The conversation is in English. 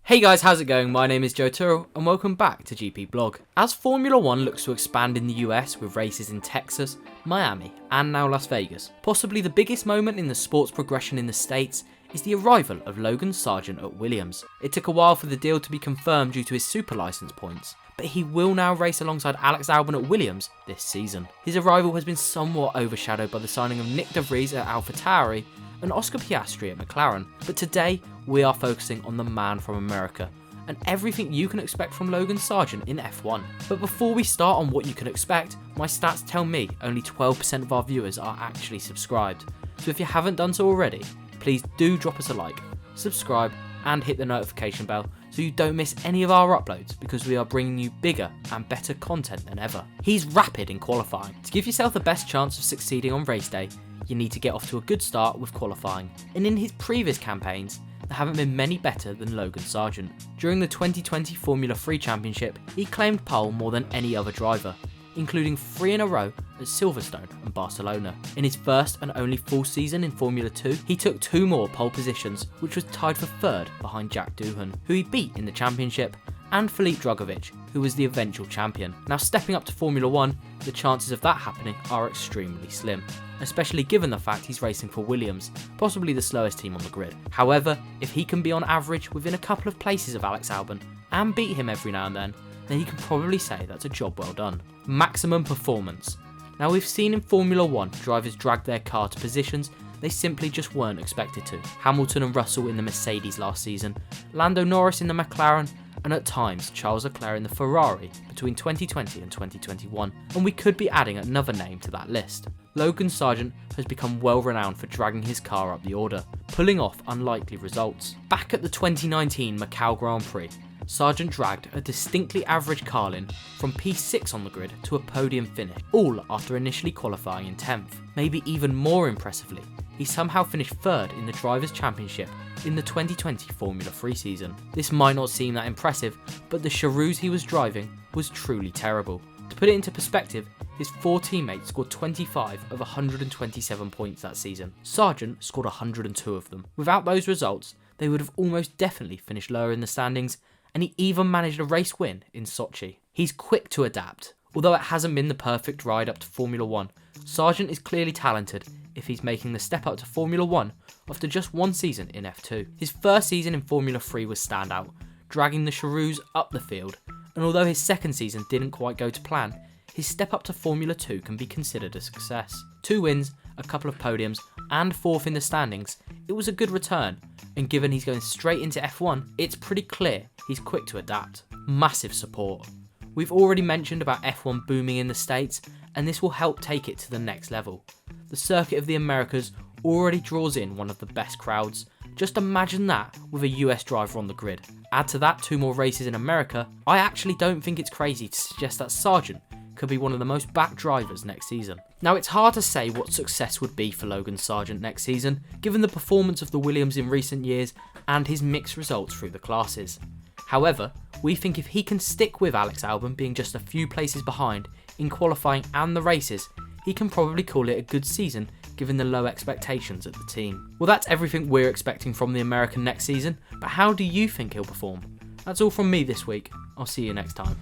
Hey guys, how's it going? My name is Joe Turrell and welcome back to GP Blog. As Formula 1 looks to expand in the US with races in Texas, Miami and now Las Vegas, possibly the biggest moment in the sport's progression in the States is the arrival of Logan Sargeant at Williams. It took a while for the deal to be confirmed due to his super license points, but he will now race alongside Alex Albon at Williams this season. His arrival has been somewhat overshadowed by the signing of Nick De Vries at AlphaTauri and Oscar Piastri at McLaren, but today we are focusing on the man from America and everything you can expect from Logan Sargeant in F1. But before we start on what you can expect, my stats tell me only 12% of our viewers are actually subscribed, so if you haven't done so already, please do drop us a like, subscribe and hit the notification bell so you don't miss any of our uploads, because we are bringing you bigger and better content than ever. He's rapid in qualifying. To give yourself the best chance of succeeding on race day, you need to get off to a good start with qualifying, and in his previous campaigns, there haven't been many better than Logan Sargeant. During the 2020 Formula 3 Championship, he claimed pole more than any other driver, including 3 in a row at Silverstone and Barcelona. In his first and only full season in Formula 2, he took 2 more pole positions, which was tied for 3rd behind Jack Doohan, who he beat in the championship, and Felipe Drugovich, who was the eventual champion. Now, stepping up to Formula 1, the chances of that happening are extremely slim, especially given the fact he's racing for Williams, possibly the slowest team on the grid. However, if he can be on average within a couple of places of Alex Albon and beat him every now and then you can probably say that's a job well done. Maximum performance. Now, we've seen in Formula 1 drivers drag their car to positions they simply just weren't expected to. Hamilton and Russell in the Mercedes last season, Lando Norris in the McLaren, and at times Charles Leclerc in the Ferrari between 2020 and 2021, and we could be adding another name to that list. Logan Sargeant has become well renowned for dragging his car up the order, pulling off unlikely results. Back at the 2019 Macau Grand Prix, Sargeant dragged a distinctly average Carlin from P6 on the grid to a podium finish, all after initially qualifying in 10th. Maybe even more impressively, he somehow finished 3rd in the Drivers' Championship in the 2020 Formula 3 season. This might not seem that impressive, but the Charouz he was driving was truly terrible. To put it into perspective, his 4 teammates scored 25 of 127 points that season. Sargeant scored 102 of them. Without those results, they would have almost definitely finished lower in the standings, and he even managed a race win in Sochi. He's quick to adapt. Although it hasn't been the perfect ride up to Formula 1, Sargeant is clearly talented if he's making the step up to Formula 1 after just 1 season in F2. His first season in Formula 3 was standout, dragging the Charouz up the field, and although his second season didn't quite go to plan, his step up to Formula 2 can be considered a success. 2 wins, a couple of podiums, and 4th in the standings, it was a good return, and given he's going straight into F1, it's pretty clear he's quick to adapt. Massive support. We've already mentioned about F1 booming in the States, and this will help take it to the next level. The circuit of the Americas already draws in one of the best crowds. Just imagine that with a US driver on the grid. Add to that 2 more races in America, I actually don't think it's crazy to suggest that Sargeant could be one of the most backed drivers next season. Now, it's hard to say what success would be for Logan Sargeant next season, given the performance of the Williams in recent years and his mixed results through the classes. However, we think if he can stick with Alex Albon being just a few places behind in qualifying and the races, he can probably call it a good season given the low expectations at the team. Well, that's everything we're expecting from the American next season, but how do you think he'll perform? That's all from me this week. I'll see you next time.